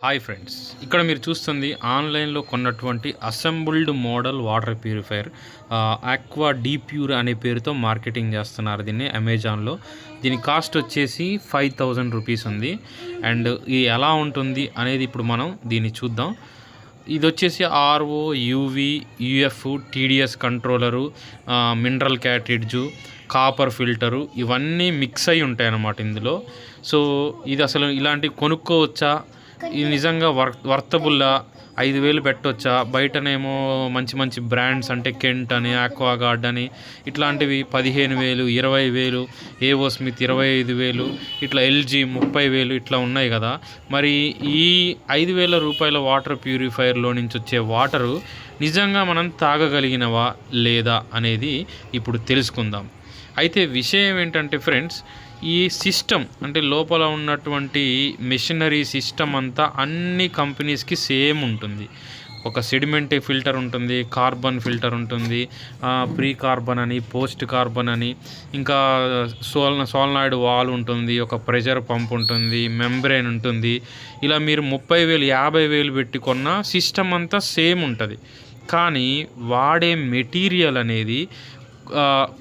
Hi friends, ఇక్కడ మీరు చూస్తుంది ఆన్లైన్లో కొన్నటువంటి assembled model water purifier Aqua D pure అనే పేరుతో మార్కెటింగ్ చేస్తున్నారు దీన్ని అమెజాన్లో. దీని కాస్ట్ వచ్చేసి 5000 రూపీస్ ఉంది. అండ్ ఇది ఎలా ఉంటుంది అనేది ఇప్పుడు మనం దీన్ని చూద్దాం. ఇది వచ్చేసి RO, UV, UF, TDS controller, mineral cartridge, copper filter ఇవన్నీ మిక్స్ అయి ఉంటాయి అన్నమాట ఇందులో. సో ఇది అసలు ఇలాంటివి కొనుక్కోవచ్చా, ఇది నిజంగా వర్తబుల్లా, 5000 పెట్టవచ్చా? బయటనేమో మంచి మంచి బ్రాండ్స్ అంటే కెంట్ అని, ఆక్వా గార్డ్ అని ఇట్లాంటివి 15000, 20000, ఏవో స్మిత్ 25000, ఇట్లా ఎల్జీ 30000 ఇట్లా ఉన్నాయి కదా. మరి ఈ 5000 రూపాయల వాటర్ ప్యూరిఫైయర్లో నుంచి వచ్చే వాటరు నిజంగా మనం తాగగలిగినవా లేదా అనేది ఇప్పుడు తెలుసుకుందాం. అయితే విషయం ఏంటంటే ఫ్రెండ్స్, ఈ సిస్టమ్ అంటే లోపల ఉన్నటువంటి మెషినరీ సిస్టమ్ అంతా అన్ని కంపెనీస్కి సేమ్ ఉంటుంది. ఒక సెడిమెంట్ ఫిల్టర్ ఉంటుంది, కార్బన్ ఫిల్టర్ ఉంటుంది, ప్రీ కార్బన్ అని, పోస్ట్ కార్బన్ అని, ఇంకా సోలనాయిడ్ వాల్ ఉంటుంది, ఒక ప్రెషర్ పంప్ ఉంటుంది, మెంబ్రెయిన్ ఉంటుంది. ఇలా మీరు 30,000 50,000 పెట్టి కొన్న సిస్టమ్ అంతా సేమ్ ఉంటుంది. కానీ వాడే మెటీరియల్ అనేది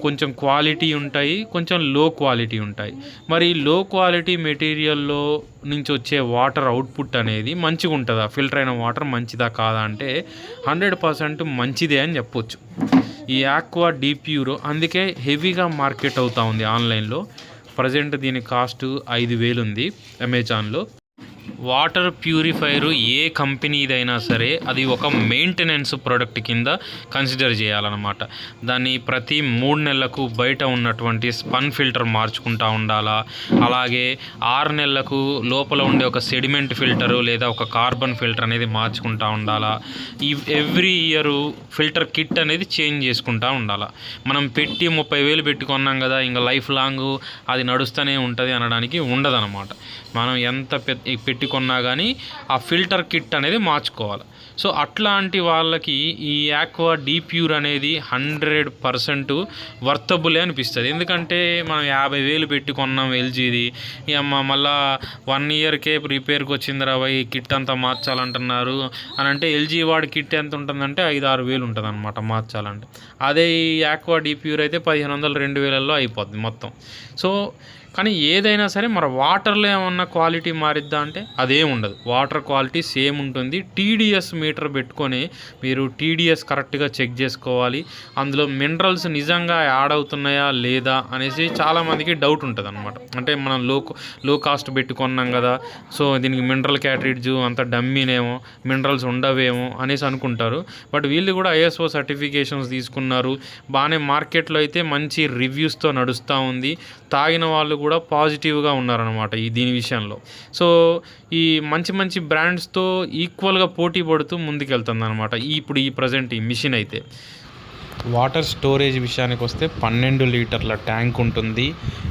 కొంచెం క్వాలిటీ ఉంటాయి, కొంచెం లో క్వాలిటీ ఉంటాయి. మరి లో క్వాలిటీ మెటీరియల్లో నుంచి వచ్చే వాటర్ అవుట్పుట్ అనేది మంచిగా ఉంటుందా? ఫిల్టర్ అయిన వాటర్ మంచిదా కాదా అంటే 100% మంచిదే అని చెప్పొచ్చు. ఈ ఆక్వా డీ ప్యూర్ అందుకే హెవీగా మార్కెట్ అవుతూ ఉంది ఆన్లైన్లో. ప్రజెంట్ దీని కాస్ట్ 5000 ఉంది అమెజాన్లో. వాటర్ ప్యూరిఫైయరు ఏ కంపెనీదైనా సరే అది ఒక మెయింటెనెన్స్ ప్రోడక్ట్ కింద కన్సిడర్ చేయాలన్నమాట. దాన్ని ప్రతి 3 నెలలకు బయట ఉన్నటువంటి స్పన్ ఫిల్టర్ మార్చుకుంటూ ఉండాలా. అలాగే 6 నెలలకు లోపల ఉండే ఒక సెడిమెంట్ ఫిల్టరు లేదా ఒక కార్బన్ ఫిల్టర్ అనేది మార్చుకుంటూ ఉండాలా. ఎవ్రీ ఇయర్ ఫిల్టర్ కిట్ అనేది చేంజ్ చేసుకుంటూ ఉండాలా. మనం పెట్టి 30,000 పెట్టి కొన్నాం కదా, ఇంకా లైఫ్ లాంగ్ అది నడుస్తూనే ఉంటుంది అనడానికి ఉండదన్నమాట. మనం ఎంత పెట్టి కొన్నా కానీ ఆ ఫిల్టర్ కిట్ అనేది మార్చుకోవాలి. సో అట్లాంటి వాళ్ళకి ఈ ఆక్వా డీ ప్యూర్ అనేది 100% వర్తబులే అనిపిస్తుంది. ఎందుకంటే మనం 50,000 పెట్టి కొన్నాం ఎల్జీది, మళ్ళా 1 ఇయర్కే రిపేర్కి వచ్చిందిరా ఈ కిట్ అంతా మార్చాలంటున్నారు అని అంటే ఎల్జీ వాడి కిట్ ఎంత ఉంటుందంటే 5-6,000 ఉంటుంది అనమాట మార్చాలంటే. అదే ఈ ఆక్వా డీ ప్యూర్ అయితే 1500-2000లో అయిపోద్ది మొత్తం. సో కానీ ఏదైనా సరే మరి వాటర్లో ఏమన్నా క్వాలిటీ మారిద్దా అంటే అదేం ఉండదు. వాటర్ క్వాలిటీ సేమ్ ఉంటుంది. టీడీఎస్ మీటర్ పెట్టుకొని మీరు టీడీఎస్ కరెక్ట్గా చెక్ చేసుకోవాలి. అందులో మినరల్స్ నిజంగా యాడ్ అవుతున్నాయా లేదా అనేసి చాలామందికి డౌట్ ఉంటుంది అనమాట. అంటే మనం లో కాస్ట్ పెట్టుకున్నాం కదా, సో దీనికి మినరల్ క్యాట్రిడ్జు అంత డమ్మీనేమో, మినరల్స్ ఉండవేమో అనేసి అనుకుంటారు. బట్ వీళ్ళు కూడా ఐఎస్ఓ సర్టిఫికేషన్స్ తీసుకున్నారు. బాగానే మార్కెట్లో అయితే మంచి రివ్యూస్తో నడుస్తూ ఉంది. తాగిన వాళ్ళు కూడా పాజిటివ్గా ఉన్నారనమాట దీని విషయంలో. సో ఈ మంచి మంచి బ్రాండ్స్తో ఈక్వల్గా పోటీ పడుతూ ముందుకెళ్తుంది అనమాట ఇప్పుడు ఈ ప్రజెంట్ ఈ మిషన్ అయితే. వాటర్ స్టోరేజ్ విషయానికి వస్తే 12 లీటర్ల ట్యాంక్ ఉంటుంది.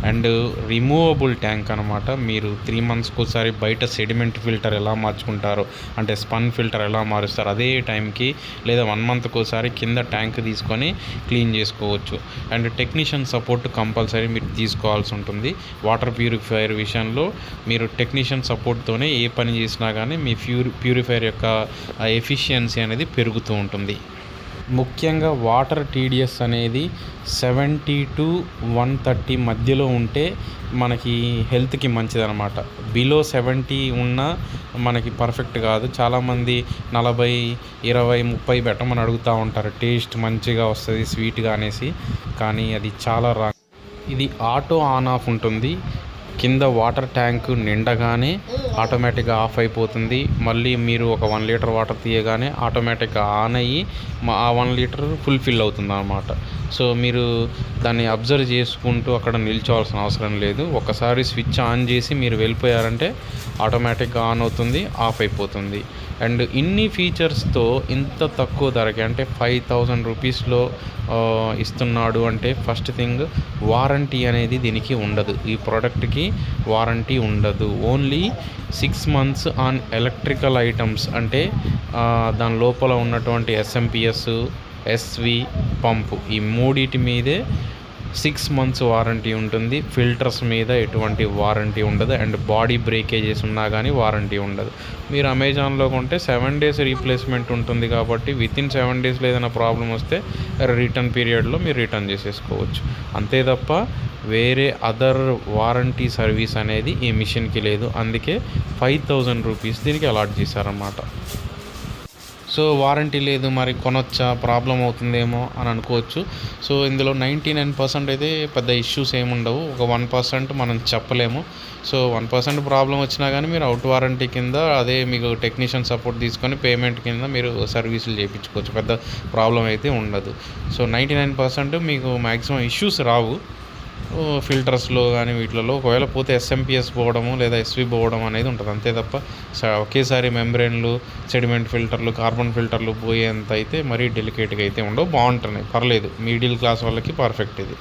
అండ్ రిమూవబుల్ ట్యాంక్ అనమాట. మీరు 3 మంత్స్కి ఒకసారి బయట సెడిమెంట్ ఫిల్టర్ ఎలా మార్చుకుంటారో, అంటే స్పన్ ఫిల్టర్ ఎలా మారుస్తారు అదే టైంకి, లేదా 1 మంత్కి ఒకసారి కింద ట్యాంక్ తీసుకొని క్లీన్ చేసుకోవచ్చు. అండ్ టెక్నీషియన్ సపోర్ట్ కంపల్సరీ మీరు తీసుకోవాల్సి ఉంటుంది. వాటర్ ప్యూరిఫైయర్ విషయంలో మీరు టెక్నీషియన్ సపోర్ట్తోనే ఏ పని చేసినా కానీ మీ ప్యూరిఫైయర్ యొక్క ఎఫిషియన్సీ అనేది పెరుగుతూ ఉంటుంది. ముఖ్యంగా వాటర్ టీడీఎస్ అనేది 70 to 130 మధ్యలో ఉంటే మనకి హెల్త్కి మంచిదన్నమాట. బిలో 70 ఉన్నా మనకి పర్ఫెక్ట్ కాదు. చాలామంది 40, 20, 30 పెట్టమని అడుగుతూ ఉంటారు, టేస్ట్ మంచిగా వస్తుంది స్వీట్గా అనేసి. కానీ అది చాలా రాంగ్. ఇది ఆటో ఆన్ ఆఫ్ ఉంటుంది. కింద వాటర్ ట్యాంక్ నిండగానే ఆటోమేటిక్గా ఆఫ్ అయిపోతుంది. మళ్ళీ మీరు ఒక 1 లీటర్ వాటర్ తీయగానే ఆటోమేటిక్గా ఆన్ అయ్యి ఆ 1 లీటర్ ఫుల్ఫిల్ అవుతుంది అన్నమాట. సో మీరు దాన్ని అబ్జర్వ్ చేసుకుంటూ అక్కడ నిల్చోవాల్సిన అవసరం లేదు. ఒకసారి స్విచ్ ఆన్ చేసి మీరు వెళ్ళిపోయారంటే ఆటోమేటిక్గా ఆన్ అవుతుంది, ఆఫ్ అయిపోతుంది. అండ్ ఇన్ని ఫీచర్స్తో ఇంత తక్కువ ధరకి అంటే 5000 రూపీస్లో ఇస్తున్నాడు అంటే ఫస్ట్ థింగ్ వారంటీ అనేది దీనికి ఉండదు. ఈ ప్రోడక్ట్కి వారంటీ ఉండదు. Only 6 months on electrical items, అంటే దాని లోపల ఉన్నటువంటి ఎస్ఎంపిఎస్, ఎస్వి పంపు, ఈ మూడింటి మీదే 6 మంత్స్ వారంటీ ఉంటుంది. ఫిల్టర్స్ మీద ఎటువంటి వారంటీ ఉండదు. అండ్ బాడీ బ్రేకేజెస్ ఉన్నా కానీ వారంటీ ఉండదు. మీరు అమెజాన్లో కొంటే 7 డేస్ రీప్లేస్మెంట్ ఉంటుంది కాబట్టి వితిన్ 7 డేస్లో ఏదైనా ప్రాబ్లం వస్తే రిటర్న్ పీరియడ్లో మీరు రిటర్న్ చేసేసుకోవచ్చు. అంతే తప్ప వేరే అదర్ వారంటీ సర్వీస్ అనేది ఈ మిషన్కి లేదు. అందుకే 5000 రూపీస్ దీనికి అలాట్ చేశారన్నమాట. సో వారంటీ లేదు, మరి కొనొచ్చా, ప్రాబ్లం అవుతుందేమో అని అనుకోవచ్చు. సో ఇందులో 99% అయితే పెద్ద ఇష్యూస్ ఏమి ఉండవు. ఒక 1% మనం చెప్పలేము. సో 1% ప్రాబ్లం వచ్చినా కానీ మీరు అవుట్ వారంటీ కింద అదే మీకు టెక్నీషియన్ సపోర్ట్ తీసుకొని పేమెంట్ కింద మీరు సర్వీసులు చేయించుకోవచ్చు. పెద్ద ప్రాబ్లం అయితే ఉండదు. సో 99% మీకు మ్యాక్సిమం ఇష్యూస్ రావు. ఫిల్టర్స్లో కానీ వీటిలలో ఒకవేళ పోతే ఎస్ఎంపిఎస్ పోవడము లేదా ఎస్వి పోవడం అనేది ఉంటుంది. అంతే తప్ప ఒకేసారి మెంబ్రెయిన్లు, సెడిమెంట్ ఫిల్టర్లు, కార్బన్ ఫిల్టర్లు పోయేంత అయితే మరీ డెలికేట్గా అయితే ఉండవు. బాగుంటున్నాయి, పర్లేదు. మిడిల్ క్లాస్ వాళ్ళకి పర్ఫెక్ట్ ఇది.